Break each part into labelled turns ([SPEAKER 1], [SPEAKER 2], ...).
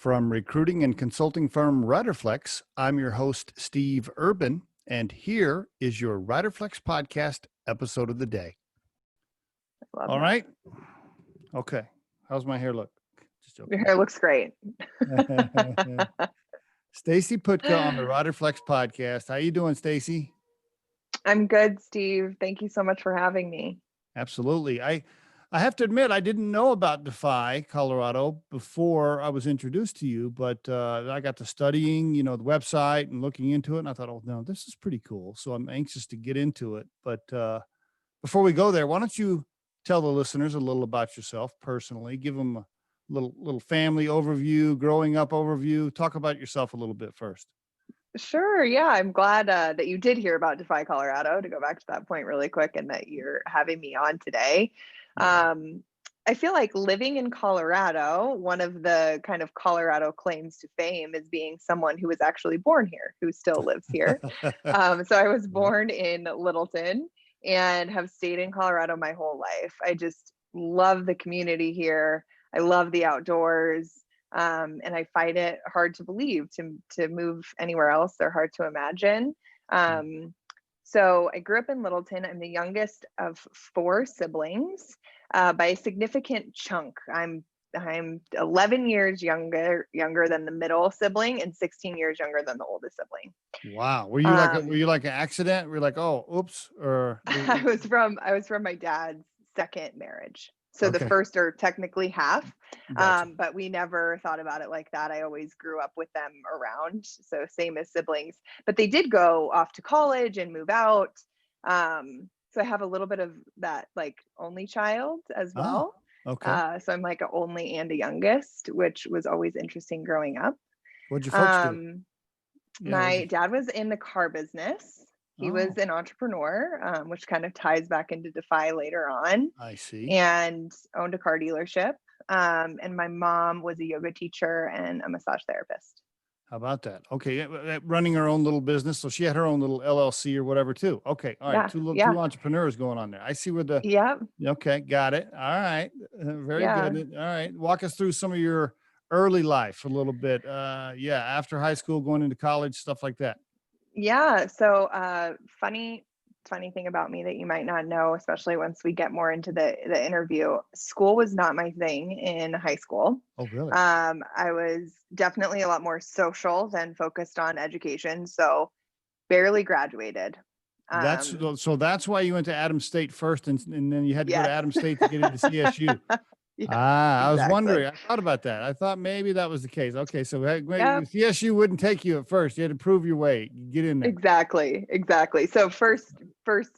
[SPEAKER 1] From recruiting and consulting firm Riderflex, I'm your host, Steve Urban, and here is your Riderflex podcast episode of the day. All right. Okay. How's my hair look?
[SPEAKER 2] Just joking. Your hair looks great.
[SPEAKER 1] Stacey Putka on the Riderflex podcast. How you doing, Stacey?
[SPEAKER 2] I'm good, Steve. Thank you so much for having me.
[SPEAKER 1] Absolutely. I have to admit, I didn't know about Defy Colorado before I was introduced to you, but I got to studying, the website and looking into it. And I thought, oh, no, this is pretty cool. So I'm anxious to get into it. But before we go there, why don't you tell the listeners a little about yourself personally, give them a little family overview, growing up overview, talk about yourself a little bit first.
[SPEAKER 2] Sure. Yeah. I'm glad that you did hear about Defy Colorado, to go back to that point really quick, and that you're having me on today. Yeah. I feel like living in Colorado, one of the kind of Colorado claims to fame is being someone who was actually born here, who still lives here. So I was born in Littleton and have stayed in Colorado my whole life. I just love the community here. I love the outdoors. And I find it hard to believe to move anywhere else. They're hard to imagine. So I grew up in Littleton. I'm the youngest of 4 siblings by a significant chunk. I'm 11 years younger than the middle sibling and 16 years younger than the oldest sibling.
[SPEAKER 1] Wow. Were you like an accident? Were you like, oh, oops? Or
[SPEAKER 2] I was from my dad's second marriage. So okay. The first are technically half, gotcha. But we never thought about it like that. I always grew up with them around. So same as siblings, but they did go off to college and move out. So I have a little bit of that, like only child as well.
[SPEAKER 1] Oh, okay.
[SPEAKER 2] So I'm like an only and a youngest, which was always interesting growing up.
[SPEAKER 1] What'd your folks do?
[SPEAKER 2] My dad was in the car business. He was an entrepreneur, which kind of ties back into Defy later on.
[SPEAKER 1] I see.
[SPEAKER 2] And owned a car dealership. And my mom was a yoga teacher and a massage therapist.
[SPEAKER 1] How about that? Okay. Running her own little business. So she had her own little LLC or whatever too. Okay. All right. Two entrepreneurs going on there. I see where okay. Got it. All right. Very good. All right. Walk us through some of your early life a little bit. After high school, going into college, stuff like that.
[SPEAKER 2] Yeah. So funny thing about me that you might not know, especially once we get more into the interview, school was not my thing in high school.
[SPEAKER 1] Oh, really?
[SPEAKER 2] I was definitely a lot more social than focused on education. So barely graduated.
[SPEAKER 1] So that's why you went to Adams State first, and then you had to go to Adams State to get into CSU. I was wondering. I thought about that. I thought maybe that was the case. Okay, so CSU wouldn't take you at first. You had to prove your way. Get in there.
[SPEAKER 2] Exactly. So first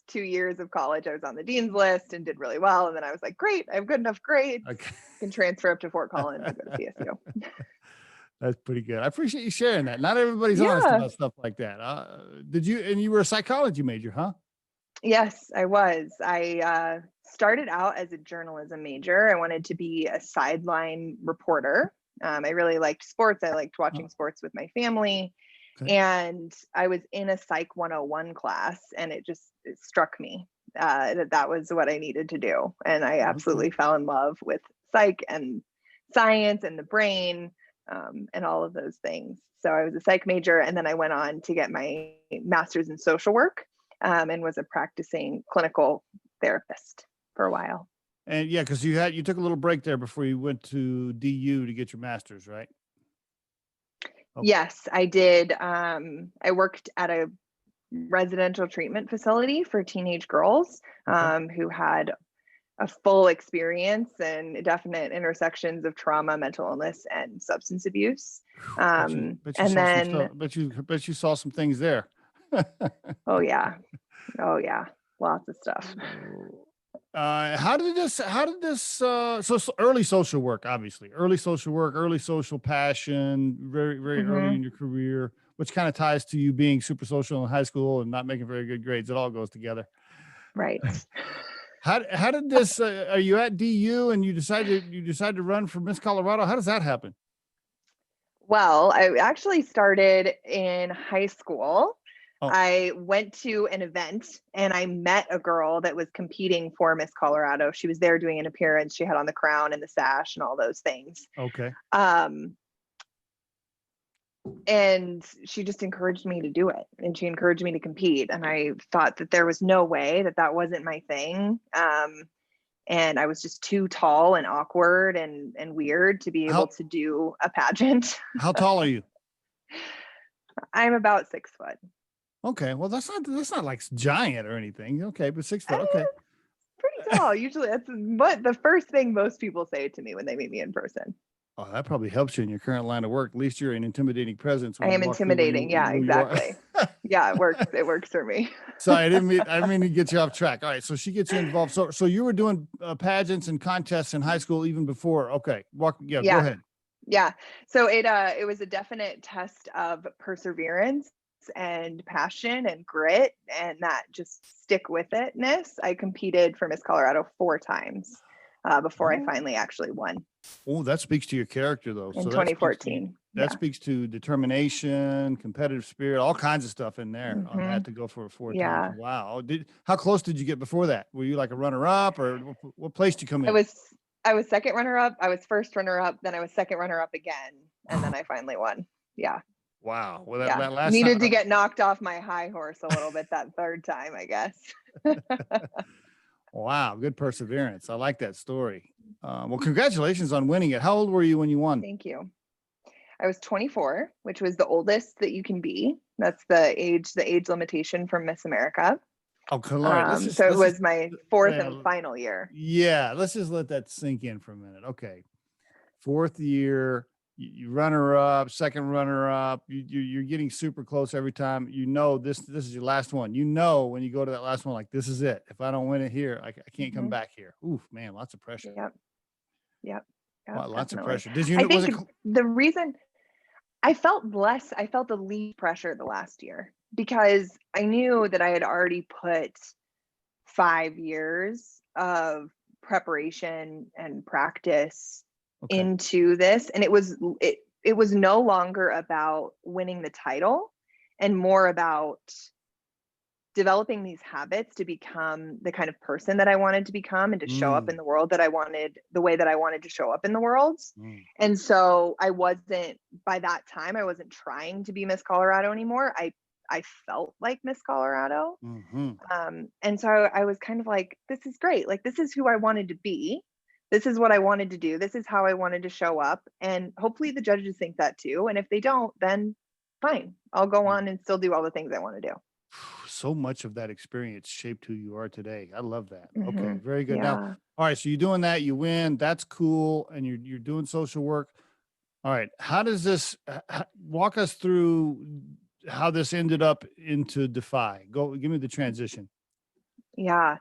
[SPEAKER 2] 2 years of college, I was on the dean's list and did really well. And then I was like, great, I have good enough grades. Okay. I can transfer up to Fort Collins and go to CSU.
[SPEAKER 1] That's pretty good. I appreciate you sharing that. Not everybody's honest about stuff like that. You were a psychology major, huh?
[SPEAKER 2] Yes, I was. I started out as a journalism major. I wanted to be a sideline reporter. I really liked sports. I liked watching sports with my family. Okay. And I was in a Psych 101 class, and it struck me that was what I needed to do. And I absolutely fell in love with psych and science and the brain and all of those things. So I was a psych major, and then I went on to get my master's in social work. And was a practicing clinical therapist for a while.
[SPEAKER 1] And because you took a little break there before you went to DU to get your master's, right?
[SPEAKER 2] Okay. Yes, I did. I worked at a residential treatment facility for teenage girls who had a full experience and definite intersections of trauma, mental illness, and substance abuse.
[SPEAKER 1] Bet you saw some things there.
[SPEAKER 2] Oh yeah, lots of stuff.
[SPEAKER 1] How did this so early social work, obviously early social passion, very early in your career, which kind of ties to you being super social in high school and not making very good grades. It all goes together,
[SPEAKER 2] right?
[SPEAKER 1] How did this are you at DU and you decided to run for Miss Colorado? How does that happen?
[SPEAKER 2] Well, I actually started in high school. I went to an event and I met a girl that was competing for Miss Colorado. She was there doing an appearance. She had on the crown and the sash and all those things.
[SPEAKER 1] Okay.
[SPEAKER 2] And she just encouraged me to do it, and she encouraged me to compete. And I thought that there was no way that that wasn't my thing. And I was just too tall and awkward and weird to be able
[SPEAKER 1] How
[SPEAKER 2] to do a pageant.
[SPEAKER 1] how tall are you?
[SPEAKER 2] I'm about 6 foot.
[SPEAKER 1] Okay, well that's not like giant or anything. Okay, but 6 foot. Okay.
[SPEAKER 2] Pretty tall. Usually that's what the first thing most people say to me when they meet me in person.
[SPEAKER 1] Oh, that probably helps you in your current line of work. At least you're an intimidating presence
[SPEAKER 2] I
[SPEAKER 1] when you
[SPEAKER 2] am
[SPEAKER 1] walk through
[SPEAKER 2] intimidating. Yeah,
[SPEAKER 1] where you are.
[SPEAKER 2] exactly. Yeah, it works. It works for me.
[SPEAKER 1] Sorry, I didn't mean to get you off track. All right, so she gets you involved. So you were doing pageants and contests in high school even before. Okay, yeah, go
[SPEAKER 2] Yeah.
[SPEAKER 1] ahead.
[SPEAKER 2] Yeah. So it was a definite test of perseverance and passion and grit and that just stick with itness. I competed for Miss Colorado 4 times before I
[SPEAKER 1] Oh,
[SPEAKER 2] finally actually won
[SPEAKER 1] oh, that speaks to your character though.
[SPEAKER 2] in
[SPEAKER 1] So that
[SPEAKER 2] 2014. Yeah.
[SPEAKER 1] speaks to determination, competitive spirit, all kinds of stuff in there on
[SPEAKER 2] Hmm.
[SPEAKER 1] that to go for 4 times.
[SPEAKER 2] Yeah.
[SPEAKER 1] Wow. How close did you get before that? Were you like a runner up or what place did you come
[SPEAKER 2] I
[SPEAKER 1] in?
[SPEAKER 2] was I was second runner up, I was first runner up, then I was second runner up again, and then I finally won. Yeah.
[SPEAKER 1] Wow. Well,
[SPEAKER 2] Yeah.
[SPEAKER 1] that last
[SPEAKER 2] Needed to
[SPEAKER 1] time.
[SPEAKER 2] get knocked off my high horse a little bit that third time, I guess.
[SPEAKER 1] Wow, good perseverance. I like that story. Well, congratulations on winning it. How old were you when you won?
[SPEAKER 2] Thank you. I was 24, which was the oldest that you can be. That's the age limitation from Miss America.
[SPEAKER 1] Oh, all right.
[SPEAKER 2] So it was my 4th and final year.
[SPEAKER 1] Yeah, let's just let that sink in for a minute. Okay, 4th year, you runner up, second runner up. You're getting super close every time. You know this is your last one. You know when you go to that last one, like this is it. If I don't win it here, I can't come back here. Oof, man, lots of pressure.
[SPEAKER 2] Yep. Yep.
[SPEAKER 1] Wow, lots of
[SPEAKER 2] Definitely.
[SPEAKER 1] pressure. Did you
[SPEAKER 2] I
[SPEAKER 1] know? Was
[SPEAKER 2] think
[SPEAKER 1] it?
[SPEAKER 2] the reason I felt the least pressure the last year because I knew that I had already put 5 years of preparation and practice
[SPEAKER 1] Okay.
[SPEAKER 2] into this, and it was no longer about winning the title and more about developing these habits to become the kind of person that I wanted to become and to show up in the world that I wanted, the way that I wanted to show up in the world. And so by that time I wasn't trying to be Miss Colorado anymore. I felt like Miss Colorado. And so I was kind of like, this is great. Like, this is who I wanted to be. This is what I wanted to do. This is how I wanted to show up. And hopefully the judges think that too. And if they don't, then fine. I'll go on and still do all the things I want to do.
[SPEAKER 1] So much of that experience shaped who you are today. I love that. Okay,
[SPEAKER 2] Mm-hmm.
[SPEAKER 1] very good.
[SPEAKER 2] Yeah.
[SPEAKER 1] Now, all right, so you're doing that, you win, that's cool, and you're doing social work. All right, how does this walk us through how this ended up into Defy? Go, give me the transition.
[SPEAKER 2] Yeah.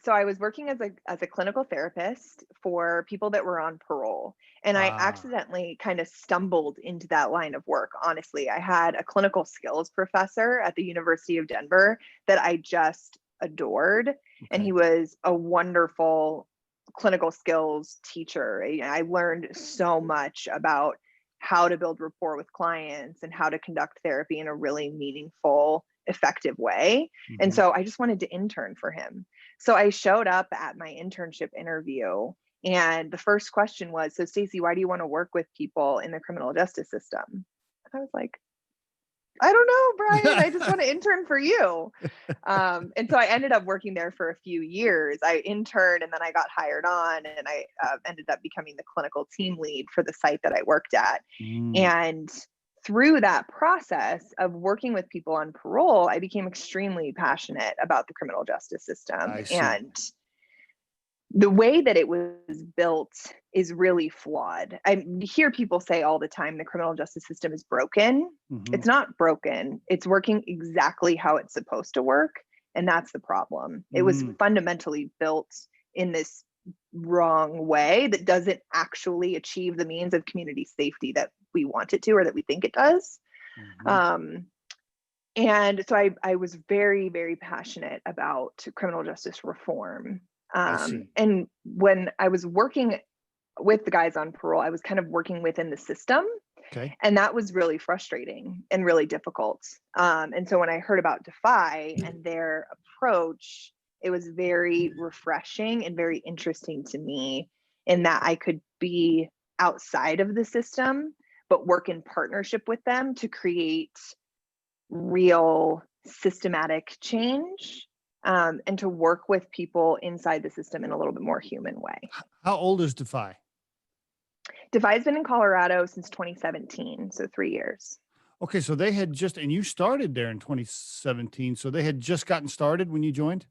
[SPEAKER 2] So I was working as a clinical therapist for people that were on parole, and I accidentally kind of stumbled into that line of work. Honestly, I had a clinical skills professor at the University of Denver that I just adored, and he was a wonderful clinical skills teacher. I learned so much about how to build rapport with clients and how to conduct therapy in a really meaningful, effective way. And so I just wanted to intern for him. So I showed up at my internship interview, and the first question was, so Stacey, why do you want to work with people in the criminal justice system? I was like, I don't know, Brian, I just want to intern for you. And so I ended up working there for a few years. I interned and then I got hired on, and I ended up becoming the clinical team lead for the site that I worked at. And through that process of working with people on parole, I became extremely passionate about the criminal justice system. And the way that it was built is really flawed. I hear people say all the time the criminal justice system is broken. It's not broken. It's working exactly how it's supposed to work. And that's the problem. It was fundamentally built in this wrong way that doesn't actually achieve the means of community safety that we want it to, or that we think it does. And so I was very, very passionate about criminal justice reform. And when I was working with the guys on parole, I was kind of working within the system. And that was really frustrating and really difficult. And so when I heard about Defy and their approach, it was very refreshing and very interesting to me in that I could be outside of the system, but work in partnership with them to create real systematic change, and to work with people inside the system in a little bit more human way.
[SPEAKER 1] How old is Defy?
[SPEAKER 2] Defy's been in Colorado since 2017, so 3 years.
[SPEAKER 1] Okay, so they had just, and you started there in 2017, so they had just gotten started when you joined?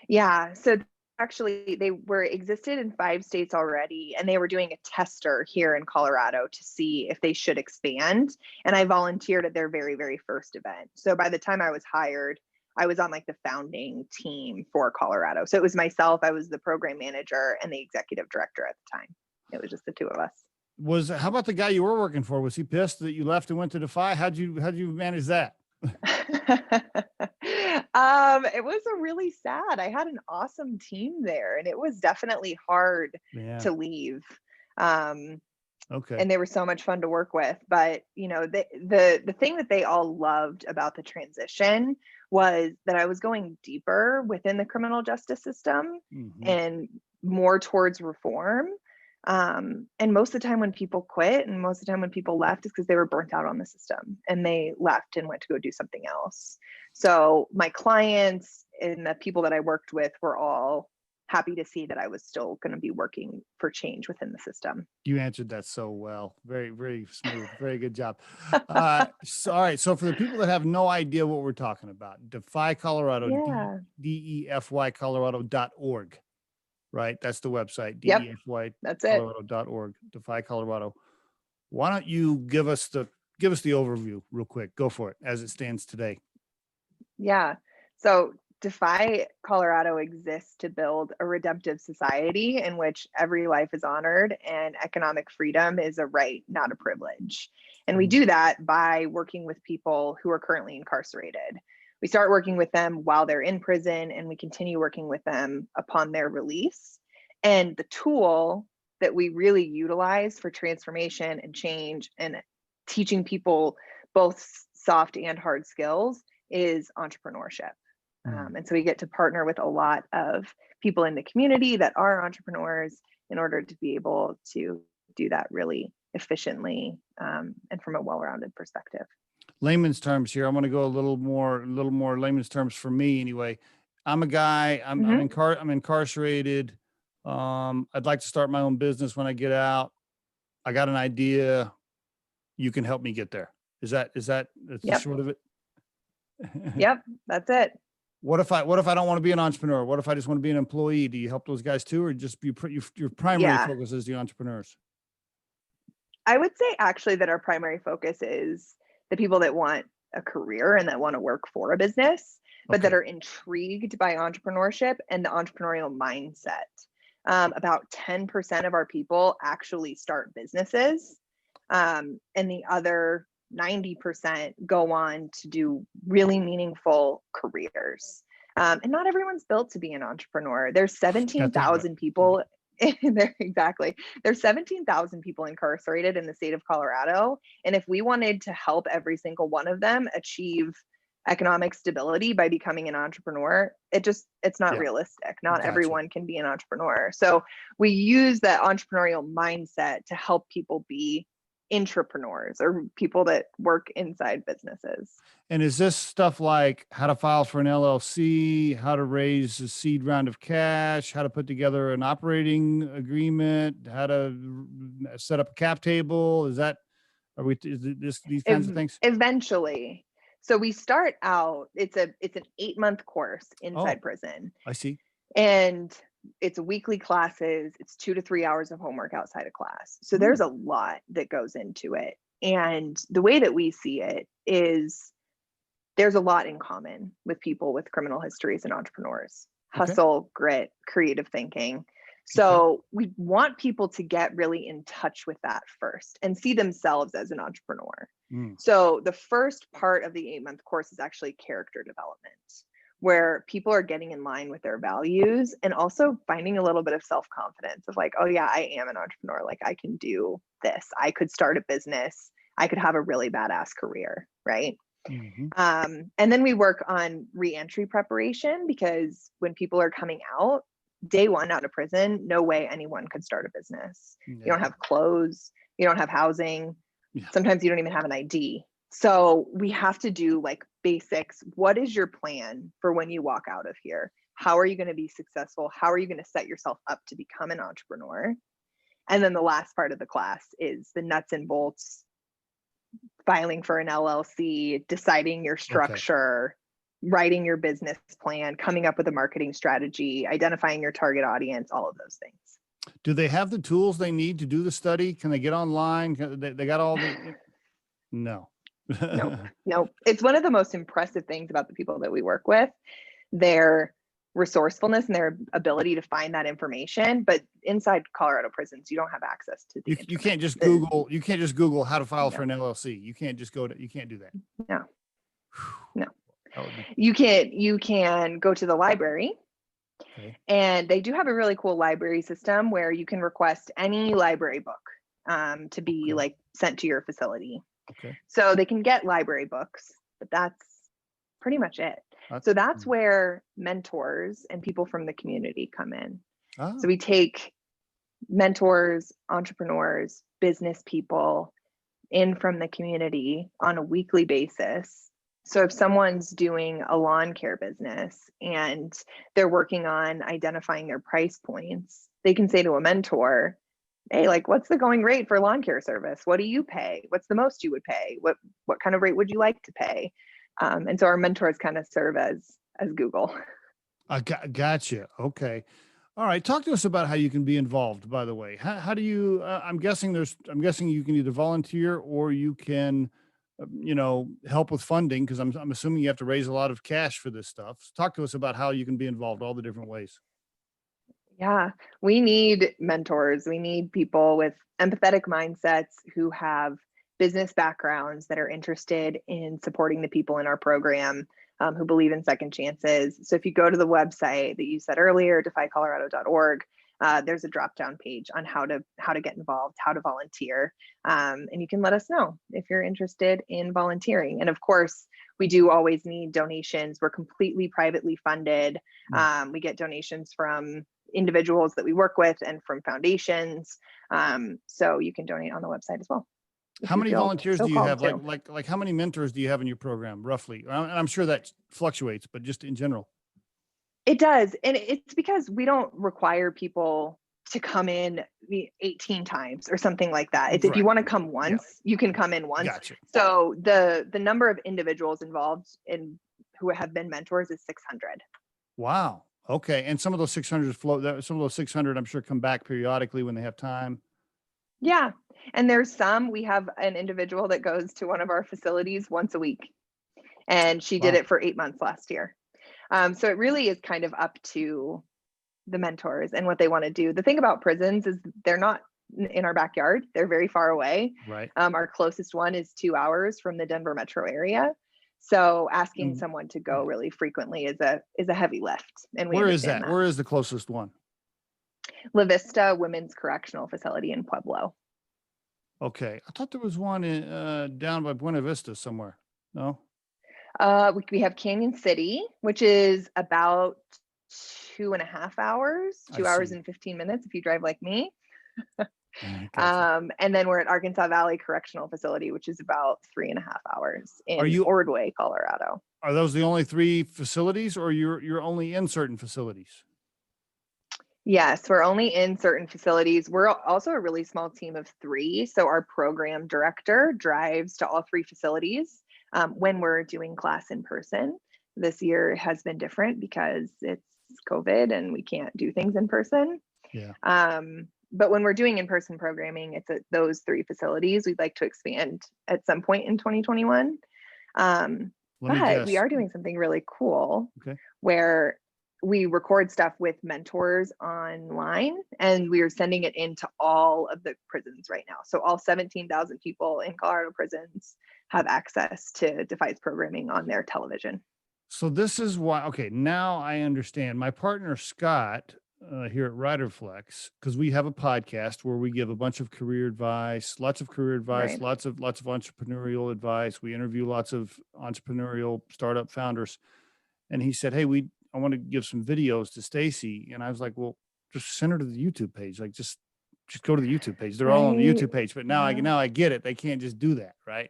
[SPEAKER 2] Yeah, so actually they were existed in 5 states already, and they were doing a tester here in Colorado to see if they should expand. And I volunteered at their very, very first event. So by the time I was hired, I was on like the founding team for Colorado. So it was myself, I was the program manager and the executive director at the time. It was just the 2 of us.
[SPEAKER 1] How about the guy you were working for? Was he pissed that you left and went to Defy? How'd you manage that?
[SPEAKER 2] It was a really sad. I had an awesome team there, and it was definitely hard to leave.
[SPEAKER 1] Okay.
[SPEAKER 2] And they were so much fun to work with. But the thing that they all loved about the transition was that I was going deeper within the criminal justice system and more towards reform. And most of the time when people quit and most of the time when people left is because they were burnt out on the system and they left and went to go do something else. So my clients and the people that I worked with were all happy to see that I was still going to be working for change within the system.
[SPEAKER 1] You answered that so well. Very, very smooth. Very good job. All right. So for the people that have no idea what we're talking about, Defy Colorado, DEFY Colorado.org. Right? That's the website, DEFY Colorado.org, Defy Colorado. Why don't you give us the overview real quick? Go for it as it stands today.
[SPEAKER 2] Yeah. So Defy Colorado exists to build a redemptive society in which every life is honored and economic freedom is a right, not a privilege. And we do that by working with people who are currently incarcerated. We start working with them while they're in prison, and we continue working with them upon their release. And the tool that we really utilize for transformation and change and teaching people both soft and hard skills is entrepreneurship. And so we get to partner with a lot of people in the community that are entrepreneurs in order to be able to do that really efficiently and from a well-rounded perspective.
[SPEAKER 1] Layman's terms here. I'm going to go a little more layman's terms for me anyway. I'm a guy, I'm incarcerated. I'd like to start my own business when I get out. I got an idea. You can help me get there. Is that the short of it?
[SPEAKER 2] Yep, that's it.
[SPEAKER 1] What if I don't want to be an entrepreneur? What if I just want to be an employee? Do you help those guys too, or just your primary focus is the entrepreneurs?
[SPEAKER 2] I would say actually that our primary focus is the people that want a career and that want to work for a business, but that are intrigued by entrepreneurship and the entrepreneurial mindset. About 10% of our people actually start businesses, and the other 90% go on to do really meaningful careers. And not everyone's built to be an entrepreneur. There's 17,000 people there. Exactly. There's 17,000 people incarcerated in the state of Colorado. And if we wanted to help every single one of them achieve economic stability by becoming an entrepreneur, it's not realistic. Not everyone can be an entrepreneur. So we use that entrepreneurial mindset to help people be intrapreneurs or people that work inside businesses.
[SPEAKER 1] And is this stuff like how to file for an LLC, how to raise a seed round of cash, how to put together an operating agreement, how to set up a cap table? Is these kinds of things?
[SPEAKER 2] Eventually. So we start out, it's an 8-month course inside prison.
[SPEAKER 1] I see.
[SPEAKER 2] And it's weekly classes. It's 2 to 3 hours of homework outside of class. So there's a lot that goes into it. And the way that we see it is there's a lot in common with people with criminal histories and entrepreneurs. Hustle, grit, creative thinking. So we want people to get really in touch with that first and see themselves as an entrepreneur. So the first part of the 8-month course is actually character development, where people are getting in line with their values and also finding a little bit of self-confidence of like, oh yeah, I am an entrepreneur. Like I can do this. I could start a business. I could have a really badass career, right? And then we work on re-entry preparation, because when people are coming out, day one out of prison, no way anyone could start a business. You don't have clothes, you don't have housing.
[SPEAKER 1] Yeah.
[SPEAKER 2] Sometimes you don't even have an ID. So we have to do like basics. What is your plan for when you walk out of here? How are you going to be successful? How are you going to set yourself up to become an entrepreneur? And then the last part of the class is the nuts and bolts, filing for an LLC, deciding your structure, writing your business plan, coming up with a marketing strategy, identifying your target audience, all of those things.
[SPEAKER 1] Do they have the tools they need to do the study? Can they get online? They got all the, no.
[SPEAKER 2] Nope. It's one of the most impressive things about the people that we work with, their resourcefulness and their ability to find that information. But inside Colorado prisons, you don't have access to the
[SPEAKER 1] You can't just Google how to file for an LLC. You can't just you can't do that.
[SPEAKER 2] No. You can go to the library. Okay. And they do have a really cool library system where you can request any library book to be like sent to your facility. Okay. So they can get library books, but that's pretty much it. So that's where mentors and people from the community come in. Oh. So we take mentors, entrepreneurs, business people in from the community on a weekly basis. So if someone's doing a lawn care business and they're working on identifying their price points, they can say to a mentor, hey, like, what's the going rate for lawn care service? What do you pay? What's the most you would pay? What kind of rate would you like to pay? And so our mentors kind of serve as Google.
[SPEAKER 1] I gotcha. Okay. All right. Talk to us about how you can be involved, by the way. How do you, I'm guessing you can either volunteer or you can, help with funding, because I'm assuming you have to raise a lot of cash for this stuff. So talk to us about how you can be involved, all the different ways.
[SPEAKER 2] Yeah, we need mentors. We need people with empathetic mindsets who have business backgrounds that are interested in supporting the people in our program, who believe in second chances. So if you go to the website that you said earlier, defycolorado.org, there's a drop-down page on how to get involved, how to volunteer, and you can let us know if you're interested in volunteering. And of course, we do always need donations. We're completely privately funded. We get donations from individuals that we work with and from foundations. So you can donate on the website as well.
[SPEAKER 1] How many volunteers do you have? Like how many mentors do you have in your program, roughly? I'm sure that fluctuates, but just in general.
[SPEAKER 2] It does. And it's because we don't require people to come in 18 times or something like that. It's if you want to come once, you can come in once. Gotcha. So the number of individuals involved in who have been mentors is 600.
[SPEAKER 1] Wow. Okay. And some of those 600 some of those 600, I'm sure, come back periodically when they have time.
[SPEAKER 2] Yeah. And we have an individual that goes to one of our facilities once a week, and she did it for 8 months last year. So it really is kind of up to the mentors and what they want to do. The thing about prisons is they're not in our backyard. They're very far away. Right. Our closest one is 2 hours from the Denver metro area. So asking someone to go really frequently is a heavy lift. And
[SPEAKER 1] where is that? Where is the closest one?
[SPEAKER 2] La Vista Women's Correctional Facility in Pueblo.
[SPEAKER 1] Okay. I thought there was one down by Buena Vista somewhere. No?
[SPEAKER 2] We have Canyon City, which is about 2.5 hours, 2 hours and 15 minutes if you drive like me. Gotcha. And then we're at Arkansas Valley Correctional Facility, which is about 3.5 hours in Ordway, Colorado.
[SPEAKER 1] Are those the only 3 facilities, or you're only in certain facilities?
[SPEAKER 2] Yes, we're only in certain facilities. We're also a really small team of 3. So our program director drives to all 3 facilities when we're doing class in person. This year has been different because it's COVID and we can't do things in person. Yeah. But when we're doing in-person programming, it's at those 3 facilities. We'd like to expand at some point in 2021. But we are doing something really cool where we record stuff with mentors online, and we are sending it into all of the prisons right now. So all 17,000 people in Colorado prisons have access to Defy's programming on their television.
[SPEAKER 1] So this is why, okay, now I understand. My partner, Scott, here at Riderflex, because we have a podcast where we give a bunch of career advice, lots of entrepreneurial advice. We interview lots of entrepreneurial startup founders. And he said, hey, I want to give some videos to Stacey. And I was like, well, just send her to the YouTube page. Like, just just go to the YouTube page. They're all on the
[SPEAKER 2] Right.
[SPEAKER 1] YouTube page, but now I get it. They can't just do that, right?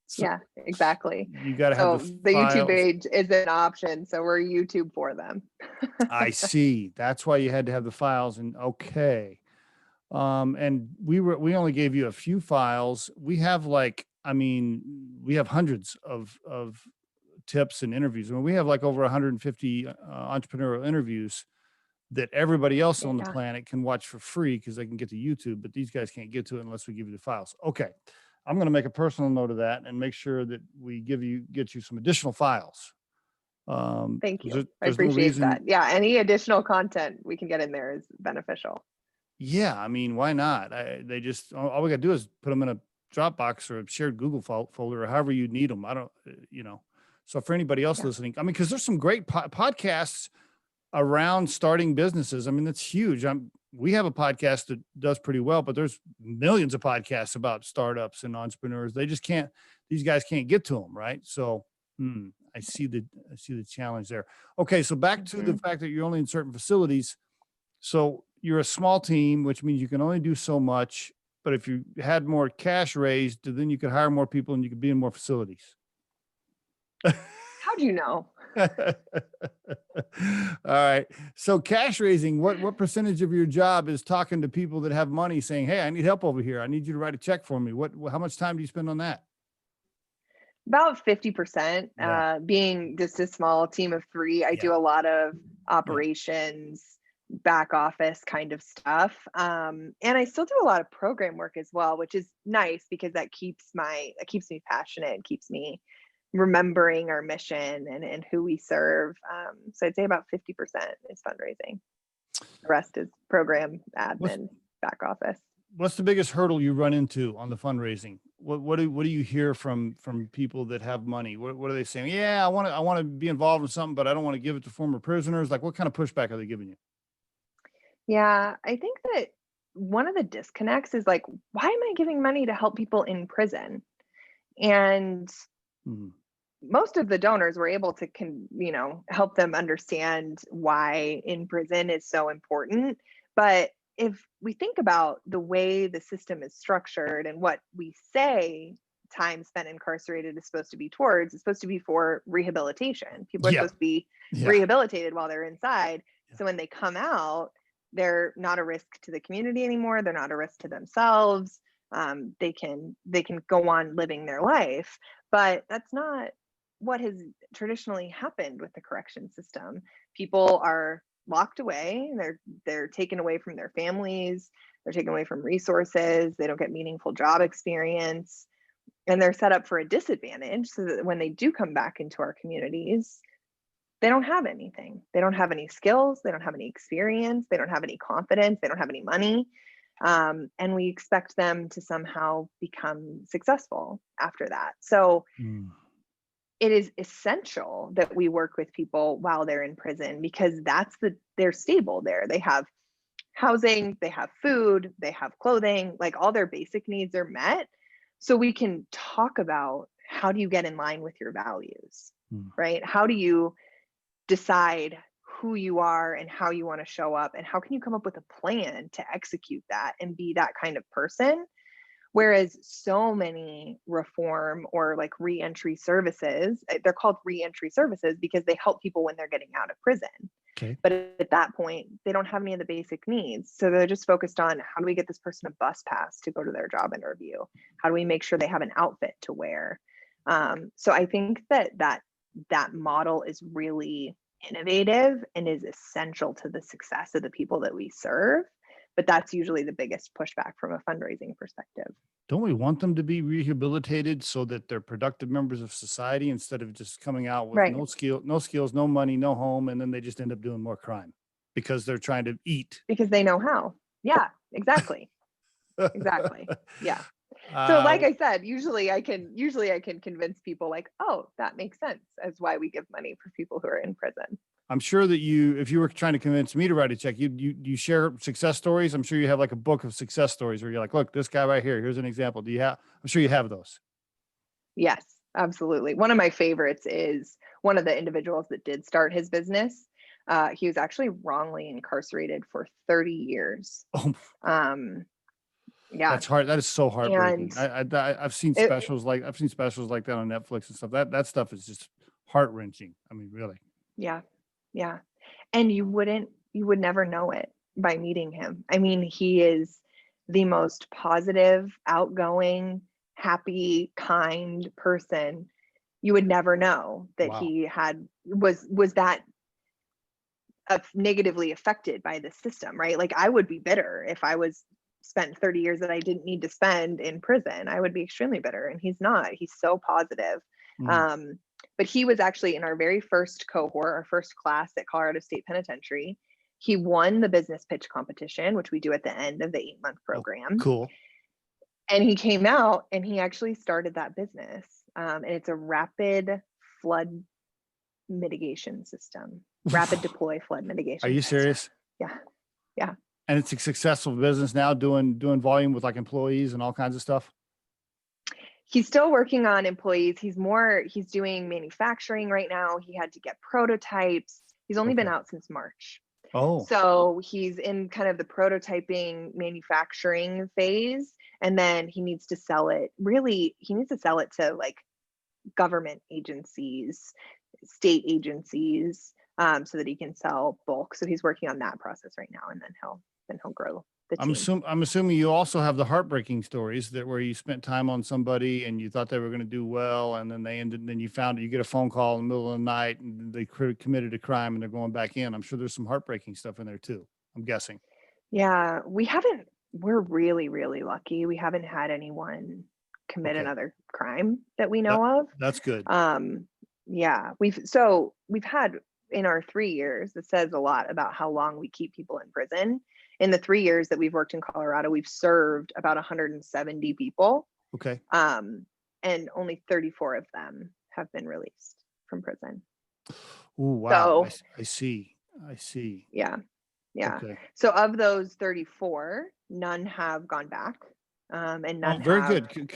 [SPEAKER 1] So
[SPEAKER 2] Yeah, exactly.
[SPEAKER 1] you got to have the
[SPEAKER 2] So the YouTube
[SPEAKER 1] files.
[SPEAKER 2] page is an option. So we're YouTube for them.
[SPEAKER 1] I see. That's why you had to have the files. And okay. And we only gave you a few files. We have we have hundreds of tips and interviews. I mean, we have like over 150 entrepreneurial interviews that everybody else on the
[SPEAKER 2] Yeah.
[SPEAKER 1] planet can watch for free because they can get to YouTube, but these guys can't get to it unless we give you the files. Okay. I'm going to make a personal note of that and make sure that we get you some additional files.
[SPEAKER 2] Thank you. I
[SPEAKER 1] There's no
[SPEAKER 2] appreciate that.
[SPEAKER 1] reason.
[SPEAKER 2] Yeah, any additional content we can get in there is beneficial.
[SPEAKER 1] Yeah. I mean, why not? They just, all we got to do is put them in a Dropbox or a shared Google folder or however you need them. I don't, So for anybody else listening, I mean, because there's some great podcasts around starting businesses. I mean, that's huge. We have a podcast that does pretty well, but there's millions of podcasts about startups and entrepreneurs. These guys can't get to them. Right. So I see the challenge there. Okay. So back to the fact that you're only in certain facilities. So you're a small team, which means you can only do so much, but if you had more cash raised, then you could hire more people and you could be in more facilities.
[SPEAKER 2] How do you know?
[SPEAKER 1] All right. So cash raising, what percentage of your job is talking to people that have money saying, hey, I need help over here. I need you to write a check for me. How much time do you spend on that?
[SPEAKER 2] About 50%.
[SPEAKER 1] Yeah.
[SPEAKER 2] Being just a small team of 3, I do a lot of operations, back office kind of stuff. And I still do a lot of program work as well, which is nice because that keeps me passionate and keeps me remembering our mission and who we serve. So I'd say about 50% is fundraising. The rest is program, admin, back office.
[SPEAKER 1] What's the biggest hurdle you run into on the fundraising? What do you hear from people that have money? What are they saying? Yeah, I want to be involved in something, but I don't want to give it to former prisoners. Like, what kind of pushback are they giving you?
[SPEAKER 2] Yeah, I think that one of the disconnects is like, why am I giving money to help people in prison? And most of the donors were able to help them understand why in prison is so important. But if we think about the way the system is structured and what we say time spent incarcerated is supposed to be towards, it's supposed to be for rehabilitation. People are supposed to be rehabilitated while they're inside. So when they come out, they're not a risk to the community anymore. They're not a risk to themselves. They can go on living their life, but that's not what has traditionally happened with the correction system. People are locked away. They're taken away from their families. They're taken away from resources. They don't get meaningful job experience, and they're set up for a disadvantage so that when they do come back into our communities, they don't have anything. They don't have any skills. They don't have any experience. They don't have any confidence. They don't have any money. And we expect them to somehow become successful after that. So it is essential that we work with people while they're in prison because they're stable there. They have housing, they have food, they have clothing, like all their basic needs are met. So we can talk about how do you get in line with your values, right? How do you decide who you are and how you want to show up, and how can you come up with a plan to execute that and be that kind of person? Whereas so many reform or like reentry services, they're called reentry services because they help people when they're getting out of prison.
[SPEAKER 1] Okay.
[SPEAKER 2] But at that point, they don't have any of the basic needs. So they're just focused on how do we get this person a bus pass to go to their job interview? How do we make sure they have an outfit to wear? So I think that model is really innovative and is essential to the success of the people that we serve. But that's usually the biggest pushback from a fundraising perspective.
[SPEAKER 1] Don't we want them to be rehabilitated so that they're productive members of society instead of just coming out with no skills, no money, no home, and then they just end up doing more crime because they're trying to eat?
[SPEAKER 2] Because they know how. Yeah, exactly. Exactly. Yeah. So like I said, usually I can convince people like, oh, that makes sense as why we give money for people who are in prison.
[SPEAKER 1] I'm sure that if you were trying to convince me to write a check, you share success stories. I'm sure you have like a book of success stories where you're like, look, this guy right here, here's an example. I'm sure you have those.
[SPEAKER 2] Yes, absolutely. One of my favorites is one of the individuals that did start his business. He was actually wrongly incarcerated for 30 years.
[SPEAKER 1] Oh,
[SPEAKER 2] Um, yeah.
[SPEAKER 1] that's hard. That is so heartbreaking.
[SPEAKER 2] And
[SPEAKER 1] I've seen
[SPEAKER 2] it,
[SPEAKER 1] specials like that on Netflix and stuff. That stuff is just heart wrenching. I mean, really.
[SPEAKER 2] yeah, yeah. And you would never know it by meeting him. I mean, he is the most positive, outgoing, happy, kind person. You would never know that
[SPEAKER 1] Wow.
[SPEAKER 2] he was that negatively affected by the system, right? Like, I would be bitter if I was spent 30 years that I didn't need to spend in prison. I would be extremely bitter, and he's not. He's so positive.
[SPEAKER 1] Mm.
[SPEAKER 2] But he was actually in our very first cohort, our first class at Colorado State Penitentiary. He won the business pitch competition, which we do at the end of the 8-month
[SPEAKER 1] Oh,
[SPEAKER 2] program.
[SPEAKER 1] cool.
[SPEAKER 2] And he came out and he actually started that business. And it's a rapid flood mitigation system, rapid deploy flood mitigation.
[SPEAKER 1] Are you
[SPEAKER 2] system.
[SPEAKER 1] serious?
[SPEAKER 2] Yeah. Yeah.
[SPEAKER 1] And it's a successful business now, doing volume with like employees and all kinds of stuff.
[SPEAKER 2] He's still working on employees. He's doing manufacturing right now. He had to get prototypes. He's only been out since March.
[SPEAKER 1] Oh,
[SPEAKER 2] So he's in kind of the prototyping manufacturing phase. And then he needs to sell it. Really, he needs to sell it to like government agencies, state agencies, so that he can sell bulk. So he's working on that process right now, and then he'll grow the team.
[SPEAKER 1] I'm assuming you also have the heartbreaking stories that where you spent time on somebody and you thought they were going to do well, and then then you found you get a phone call in the middle of the night and they committed a crime and they're going back in. I'm sure there's some heartbreaking stuff in there too, I'm guessing.
[SPEAKER 2] Yeah, we're really, really lucky. We haven't had anyone commit another crime that we know of.
[SPEAKER 1] That's good.
[SPEAKER 2] Yeah, we've had in our 3 years, it says a lot about how long we keep people in prison. In the 3 years that we've worked in Colorado, we've served about 170 people.
[SPEAKER 1] Okay.
[SPEAKER 2] And only 34 of them have been released from prison.
[SPEAKER 1] Oh, wow.
[SPEAKER 2] So,
[SPEAKER 1] I see.
[SPEAKER 2] yeah. Yeah.
[SPEAKER 1] Okay.
[SPEAKER 2] So of those 34, none have gone back. And none
[SPEAKER 1] very
[SPEAKER 2] have.
[SPEAKER 1] good.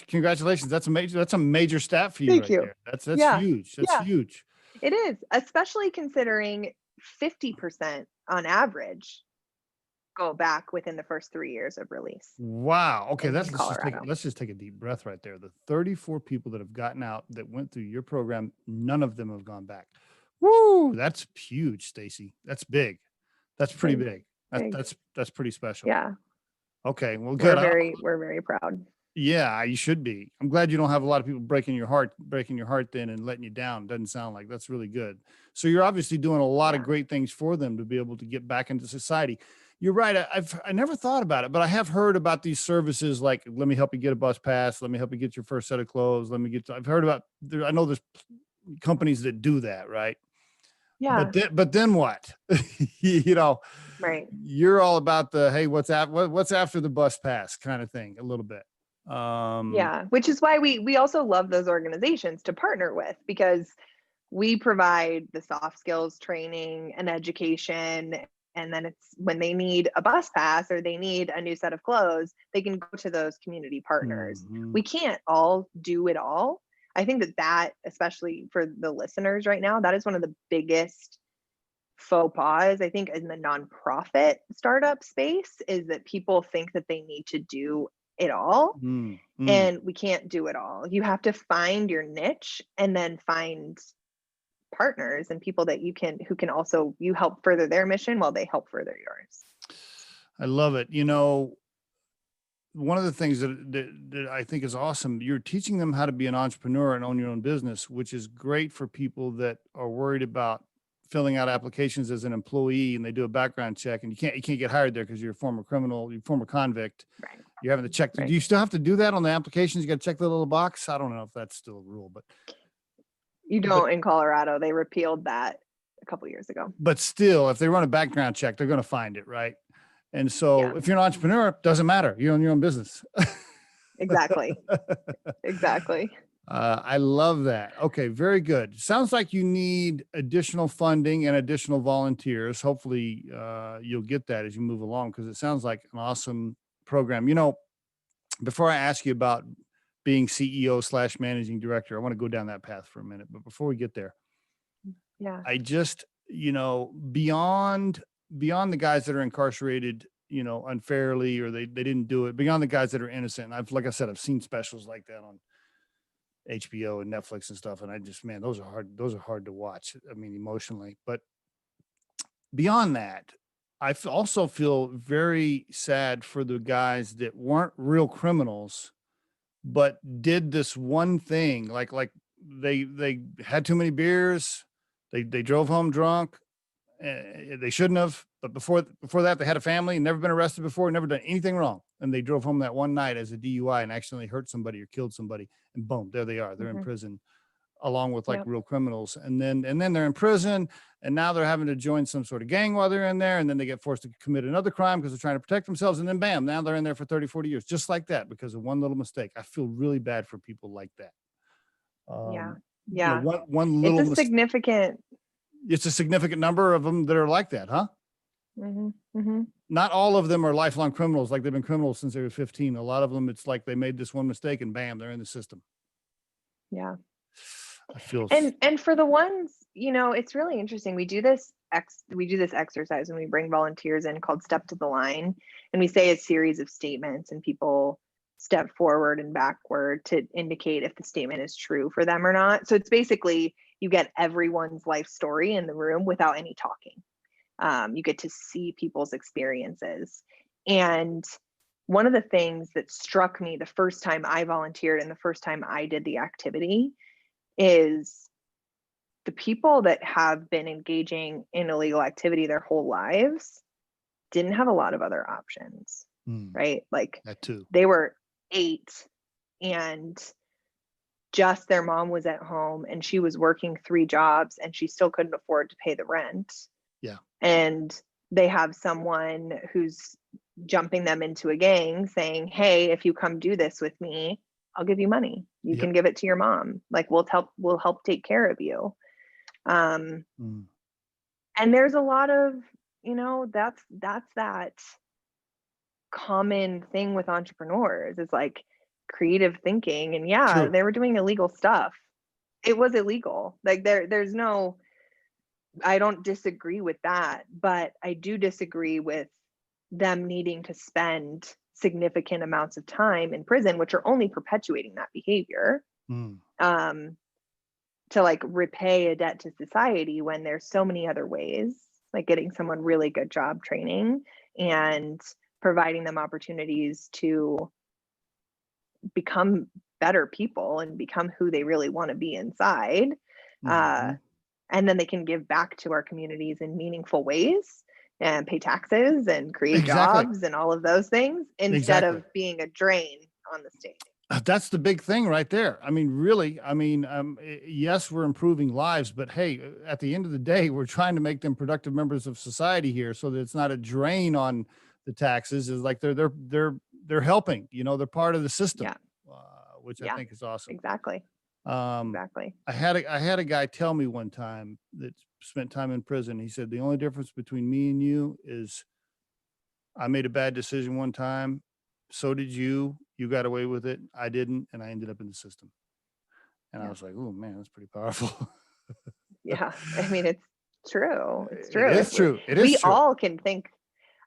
[SPEAKER 1] Congratulations. That's a major stat for you.
[SPEAKER 2] Thank
[SPEAKER 1] right
[SPEAKER 2] you.
[SPEAKER 1] there. That's
[SPEAKER 2] Yeah.
[SPEAKER 1] huge. That's
[SPEAKER 2] Yeah.
[SPEAKER 1] huge.
[SPEAKER 2] It is, especially considering 50% on average go back within the first 3 years of release.
[SPEAKER 1] Wow. Okay.
[SPEAKER 2] In
[SPEAKER 1] Let's
[SPEAKER 2] Colorado.
[SPEAKER 1] just take a deep breath right there. The 34 people that have gotten out that went through your program, none of them have gone back. Woo! That's huge, Stacey. That's big. That's pretty big. That's pretty special.
[SPEAKER 2] Yeah.
[SPEAKER 1] Okay. Well, good.
[SPEAKER 2] We're very proud.
[SPEAKER 1] Yeah, you should be. I'm glad you don't have a lot of people breaking your heart then and letting you down. Doesn't sound like that's really good. So you're obviously doing a lot of great things for them to be able to get back into society. You're right. I never thought about it, but I have heard about these services like, let me help you get a bus pass. Let me help you get your first set of clothes. I've heard about, I know there's companies that do that, right?
[SPEAKER 2] Yeah.
[SPEAKER 1] But then what? You know,
[SPEAKER 2] right.
[SPEAKER 1] You're all about the, hey, what's after the bus pass kind of thing a little bit.
[SPEAKER 2] Yeah, which is why we also love those organizations to partner with, because we provide the soft skills training and education. And then it's when they need a bus pass or they need a new set of clothes, they can go to those community partners.
[SPEAKER 1] Mhm.
[SPEAKER 2] We can't all do it all. I think that, especially for the listeners right now, that is one of the biggest faux pas, I think, in the nonprofit startup space, is that people think that they need to do it all. And we can't do it all. You have to find your niche and then find partners and people that who can also, you help further their mission while they help further yours.
[SPEAKER 1] I love it. You know, one of the things that I think is awesome, you're teaching them how to be an entrepreneur and own your own business, which is great for people that are worried about filling out applications as an employee and they do a background check and you can't get hired there because you're a former criminal, you're a former convict.
[SPEAKER 2] Right.
[SPEAKER 1] You're having to check.
[SPEAKER 2] Right.
[SPEAKER 1] Do you still have to do that on the applications? You got to check the little box. I don't know if that's still a rule, but
[SPEAKER 2] you don't in Colorado. They repealed that a couple years ago.
[SPEAKER 1] But still, if they run a background check, they're going to find it, right? And so if you're an entrepreneur, it doesn't matter. You own your own business.
[SPEAKER 2] Exactly. Exactly.
[SPEAKER 1] I love that. Okay, very good. Sounds like you need additional funding and additional volunteers. Hopefully you'll get that as you move along, because it sounds like an awesome program. You know, before I ask you about being CEO/managing director, I want to go down that path for a minute. But before we get there,
[SPEAKER 2] yeah,
[SPEAKER 1] I just beyond the guys that are incarcerated, unfairly, or they didn't do it, beyond the guys that are innocent. And like I said, I've seen specials like that on HBO and Netflix and stuff. And I just, man, those are hard to watch. I mean, emotionally, but beyond that, also feel very sad for the guys that weren't real criminals, but did this one thing, like they had too many beers, they drove home drunk, they shouldn't have, but before that they had a family, never been arrested before, never done anything wrong, and they drove home that one night as a DUI and accidentally hurt somebody or killed somebody, and boom, there they are, they're in prison along with like
[SPEAKER 2] Yep.
[SPEAKER 1] real criminals. And then they're in prison, and now they're having to join some sort of gang while they're in there. And then they get forced to commit another crime because they're trying to protect themselves. And then bam, now they're in there for 30, 40 years, just like that, because of one little mistake. I feel really bad for people like that.
[SPEAKER 2] Yeah.
[SPEAKER 1] You know,
[SPEAKER 2] Yeah.
[SPEAKER 1] one little
[SPEAKER 2] It's a significant.
[SPEAKER 1] It's a significant number of them that are like that, huh? Not all of them are lifelong criminals, like they've been criminals since they were 15. A lot of them, it's like they made this one mistake and bam, they're in the system.
[SPEAKER 2] Yeah.
[SPEAKER 1] I feel
[SPEAKER 2] And for the ones, it's really interesting. We do this exercise when we bring volunteers in called Step to the Line, and we say a series of statements, and people step forward and backward to indicate if the statement is true for them or not. So it's basically you get everyone's life story in the room without any talking. You get to see people's experiences. And one of the things that struck me the first time I volunteered and the first time I did the activity is the people that have been engaging in illegal activity their whole lives didn't have a lot of other options, right? Like
[SPEAKER 1] that too.
[SPEAKER 2] They were 8 and just their mom was at home and she was working 3 jobs and she still couldn't afford to pay the rent.
[SPEAKER 1] Yeah.
[SPEAKER 2] And they have someone who's jumping them into a gang saying, hey, if you come do this with me, I'll give you money. You can give it to your mom. Like we'll help take care of you. And there's a lot of, that's that common thing with entrepreneurs. It's like creative thinking. And
[SPEAKER 1] True.
[SPEAKER 2] they were doing illegal stuff. It was illegal. Like there's no, I don't disagree with that, but I do disagree with them needing to spend significant amounts of time in prison, which are only perpetuating that behavior, to like repay a debt to society when there's so many other ways, like getting someone really good job training and providing them opportunities to become better people and become who they really want to be inside. And then they can give back to our communities in meaningful ways and pay taxes and create jobs and all of those things instead of being a drain on the state.
[SPEAKER 1] That's the big thing right there. I mean, really, yes, we're improving lives, but hey, at the end of the day, we're trying to make them productive members of society here so that it's not a drain on the taxes. Is like they're helping, they're part of the system, which I think is awesome.
[SPEAKER 2] Exactly.
[SPEAKER 1] I had a guy tell me one time that spent time in prison. He said, the only difference between me and you is I made a bad decision one time. So did you. You got away with it. I didn't. And I ended up in the system. And I was like, oh man, that's pretty powerful.
[SPEAKER 2] Yeah. I mean, it's true. It's true.
[SPEAKER 1] It is true. It is
[SPEAKER 2] we
[SPEAKER 1] true.
[SPEAKER 2] all can think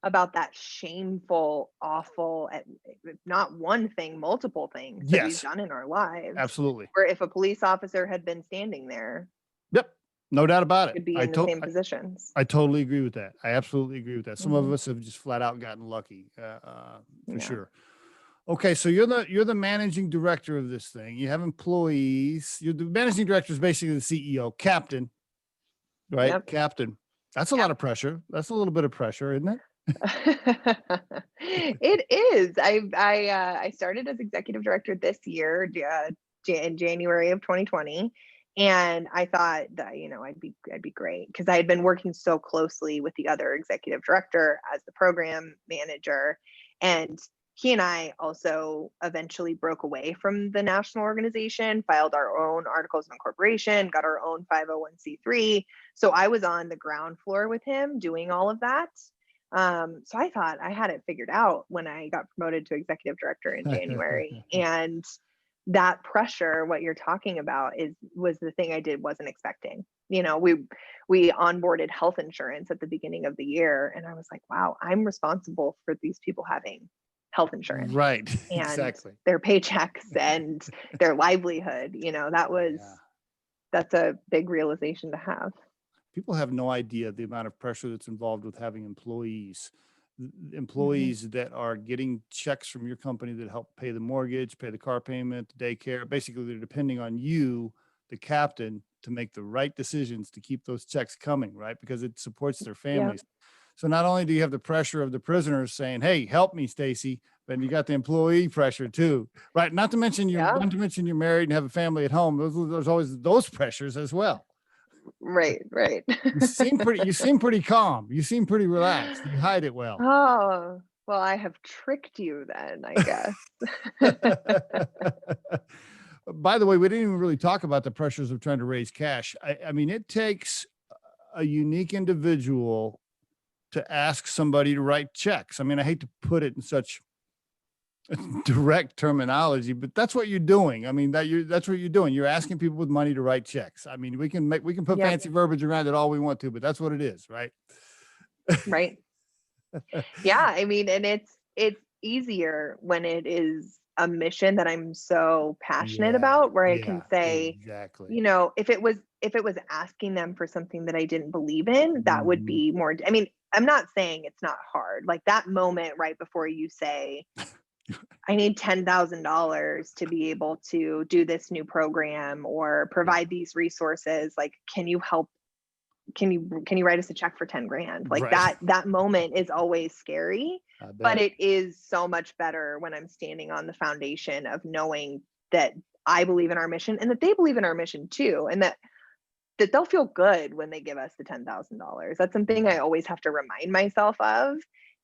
[SPEAKER 2] about that shameful, awful, not one thing, multiple things that we've done in our lives.
[SPEAKER 1] Absolutely.
[SPEAKER 2] Where if a police officer had been standing there.
[SPEAKER 1] Yep. No doubt about it.
[SPEAKER 2] Could be in the same positions.
[SPEAKER 1] I totally agree with that. I absolutely agree with that. Some of us have just flat out gotten lucky, for sure. Okay, so you're the managing director of this thing. You have employees. You're the managing director is basically the CEO, captain, right? Yep. Captain. That's a lot of pressure. That's a little bit of pressure, isn't it?
[SPEAKER 2] It is. I started as executive director this year, in January of 2020. And I thought that, I'd be great because I had been working so closely with the other executive director as the program manager. And he and I also eventually broke away from the national organization, filed our own articles of incorporation, got our own 501c3. So I was on the ground floor with him doing all of that. So I thought I had it figured out when I got promoted to executive director in January. And that pressure, what you're talking about, was the thing I wasn't expecting. you know, we onboarded health insurance at the beginning of the year, and I was like, wow, I'm responsible for these people having health insurance
[SPEAKER 1] Right.
[SPEAKER 2] and
[SPEAKER 1] Exactly.
[SPEAKER 2] their paychecks and their livelihood. You know,
[SPEAKER 1] Yeah.
[SPEAKER 2] that's a big realization to have.
[SPEAKER 1] People have no idea the amount of pressure that's involved with having employees.
[SPEAKER 2] Mhm.
[SPEAKER 1] Employees that are getting checks from your company that help pay the mortgage, pay the car payment, the daycare. Basically, they're depending on you, the captain, to make the right decisions to keep those checks coming, right? Because it supports their
[SPEAKER 2] Yeah.
[SPEAKER 1] families. So not only do you have the pressure of the prisoners saying, "Hey, help me, Stacy," but you got the employee pressure too, right?
[SPEAKER 2] Yeah.
[SPEAKER 1] Not to mention you're married and have a family at home. There's always those pressures as well.
[SPEAKER 2] Right. Right.
[SPEAKER 1] You seem pretty calm. You seem pretty relaxed. You hide it well.
[SPEAKER 2] Oh, well, I have tricked you then, I guess.
[SPEAKER 1] By the way, we didn't even really talk about the pressures of trying to raise cash. I mean, it takes a unique individual to ask somebody to write checks. I mean, I hate to put it in such direct terminology, but that's what you're doing. I mean, that's what you're doing. You're asking people with money to write checks. I mean, we can put
[SPEAKER 2] Yep.
[SPEAKER 1] fancy verbiage around it all we want to, but that's what it is, right?
[SPEAKER 2] Right. Yeah, I mean, and it's easier when it is a mission that I'm so passionate
[SPEAKER 1] Yeah,
[SPEAKER 2] about, where I
[SPEAKER 1] yeah,
[SPEAKER 2] can say,
[SPEAKER 1] exactly.
[SPEAKER 2] you know, if it was asking them for something that I didn't believe in, that would
[SPEAKER 1] Mhm.
[SPEAKER 2] be more. I mean, I'm not saying it's not hard. Like that moment right before you say, I need $10,000 to be able to do this new program or
[SPEAKER 1] Yeah,
[SPEAKER 2] provide these resources. Like, can you help? Can you write us a check for 10 grand? Like
[SPEAKER 1] right.
[SPEAKER 2] that moment is always scary,
[SPEAKER 1] I
[SPEAKER 2] but
[SPEAKER 1] bet.
[SPEAKER 2] it is so much better when I'm standing on the foundation of knowing that I believe in our mission and that they believe in our mission too, and that they'll feel good when they give us the $10,000. That's something I
[SPEAKER 1] Mhm.
[SPEAKER 2] always have to remind myself of,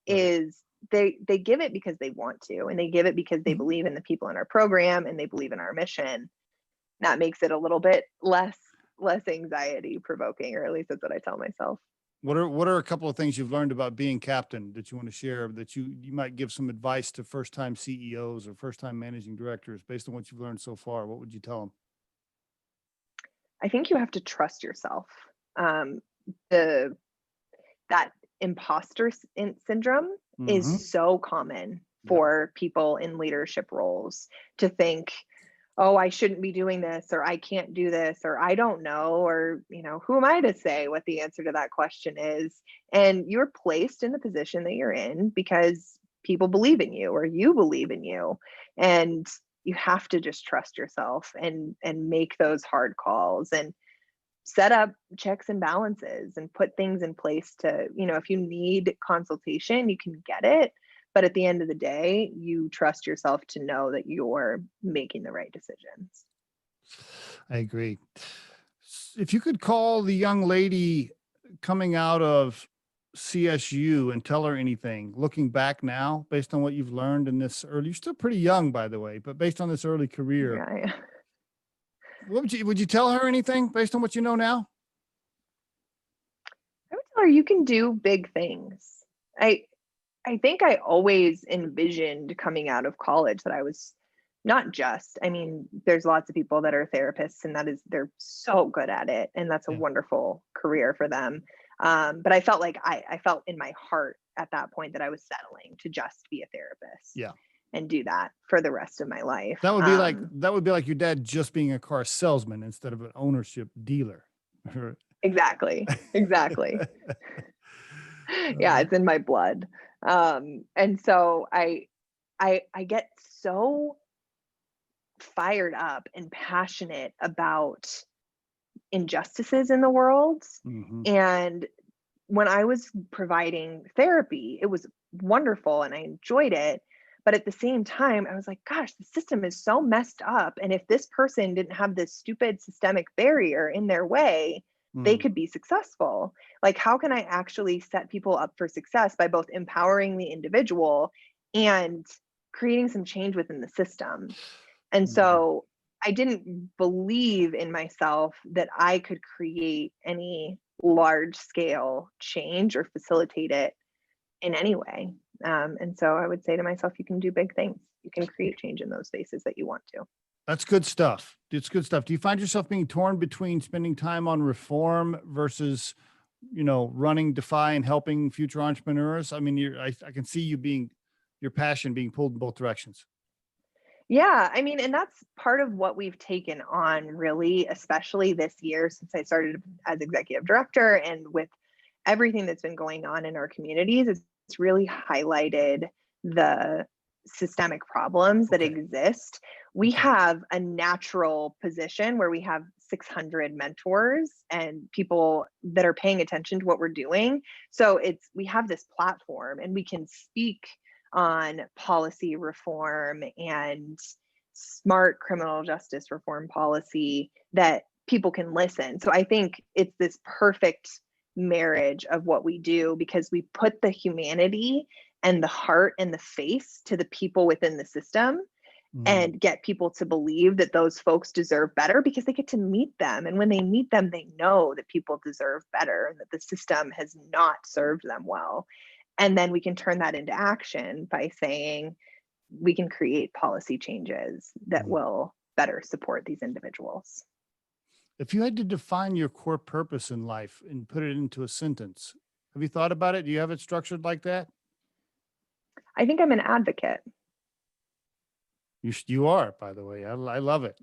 [SPEAKER 1] Right.
[SPEAKER 2] is they give it because they want to, and they give it because they
[SPEAKER 1] Mhm.
[SPEAKER 2] believe in the people in our program and they believe in our mission. That makes it a little bit less anxiety provoking, or at least that's what I tell myself.
[SPEAKER 1] What are a couple of things you've learned about being captain that you want to share that you might give some advice to first time CEOs or first time managing directors based on what you've learned so far? What would you tell them?
[SPEAKER 2] I think you have to trust yourself. Um, the that syndrome is
[SPEAKER 1] Hmm.
[SPEAKER 2] so common
[SPEAKER 1] Yep.
[SPEAKER 2] for people in leadership roles, to think, oh, I shouldn't be doing this, or I can't do this, or I don't know, or, you know, who am I to say what the answer to that question is? And you're placed in the position that you're in because people believe in you or you believe in you. And you have to just trust yourself and make those hard calls and set up checks and balances and put things in place to, you know, if you need consultation, you can get it. But at the end of the day, you trust yourself to know that you're making the right decisions.
[SPEAKER 1] I agree. If you could call the young lady coming out of CSU and tell her anything, looking back now, based on what you've learned in this early, you're still pretty young, by the way, but based on this early career,
[SPEAKER 2] Right.
[SPEAKER 1] what would you tell her anything based on what you know now?
[SPEAKER 2] I would tell her you can do big things. I I think I always envisioned coming out of college that I was not just, I mean, there's lots of people that are therapists and they're so good at it. And that's a
[SPEAKER 1] Yeah.
[SPEAKER 2] wonderful career for them. But I felt like I felt in my heart at that point that I was settling to just be a therapist
[SPEAKER 1] Yeah.
[SPEAKER 2] and do that for the rest of my life.
[SPEAKER 1] That would be like your dad just being a car salesman instead of an ownership dealer.
[SPEAKER 2] Exactly. Exactly. Yeah,
[SPEAKER 1] Uh,
[SPEAKER 2] it's in my blood. And so I get so fired up and passionate about injustices in the world.
[SPEAKER 1] mhm.
[SPEAKER 2] And when I was providing therapy, it was wonderful and I enjoyed it. But at the same time, I was like, gosh, the system is so messed up. And if this person didn't have this stupid systemic barrier in their way, they
[SPEAKER 1] Mm.
[SPEAKER 2] could be successful. Like, how can I actually set people up for success by both empowering the individual and creating some change within the system? And
[SPEAKER 1] Mhm.
[SPEAKER 2] so I didn't believe in myself that I could create any large scale change or facilitate it in any way. And so I would say to myself, you can do big things. You can create change in those spaces that you want to.
[SPEAKER 1] That's good stuff. It's good stuff. Do you find yourself being torn between spending time on reform versus, running Defy and helping future entrepreneurs? I mean, I can see your passion being pulled in both directions.
[SPEAKER 2] Yeah, I mean, and that's part of what we've taken on really, especially this year since I started as executive director and with everything that's been going on in our communities. It's really highlighted the systemic problems that
[SPEAKER 1] Okay.
[SPEAKER 2] exist. We
[SPEAKER 1] Okay.
[SPEAKER 2] have a natural position where we have 600 mentors and people that are paying attention to what we're doing. So we have this platform and we can speak on policy reform and smart criminal justice reform policy that people can listen. So I think it's this perfect marriage of what we do because we put the humanity and the heart and the face to the people within the system
[SPEAKER 1] Mm.
[SPEAKER 2] and get people to believe that those folks deserve better because they get to meet them. And when they meet them, they know that people deserve better and that the system has not served them well. And then we can turn that into action by saying we can create policy changes that
[SPEAKER 1] Mm.
[SPEAKER 2] will better support these individuals.
[SPEAKER 1] If you had to define your core purpose in life and put it into a sentence, have you thought about it? Do you have it structured like that?
[SPEAKER 2] I think I'm an advocate.
[SPEAKER 1] You are, by the way. I love it.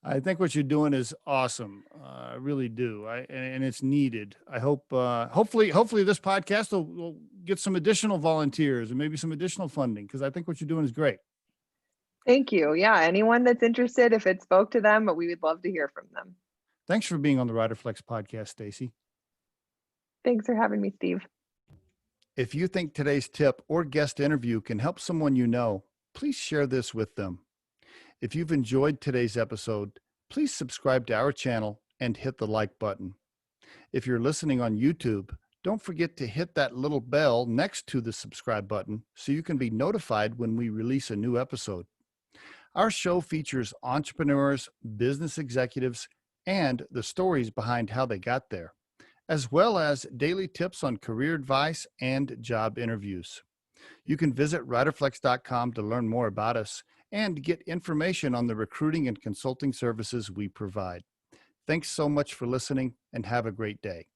[SPEAKER 1] I think what you're doing is awesome. I really do. And it's needed. I hope, hopefully this podcast will get some additional volunteers and maybe some additional funding, because I think what you're doing is great.
[SPEAKER 2] Thank you. Yeah, anyone that's interested, if it spoke to them, but we would love to hear from them.
[SPEAKER 1] Thanks for being on the Riderflex podcast, Stacey.
[SPEAKER 2] Thanks for having me, Steve.
[SPEAKER 1] If you think today's tip or guest interview can help someone you know, please share this with them. If you've enjoyed today's episode, please subscribe to our channel and hit the like button. If you're listening on YouTube, don't forget to hit that little bell next to the subscribe button so you can be notified when we release a new episode. Our show features entrepreneurs, business executives, and the stories behind how they got there, as well as daily tips on career advice and job interviews. You can visit riderflex.com to learn more about us and get information on the recruiting and consulting services we provide. Thanks so much for listening and have a great day.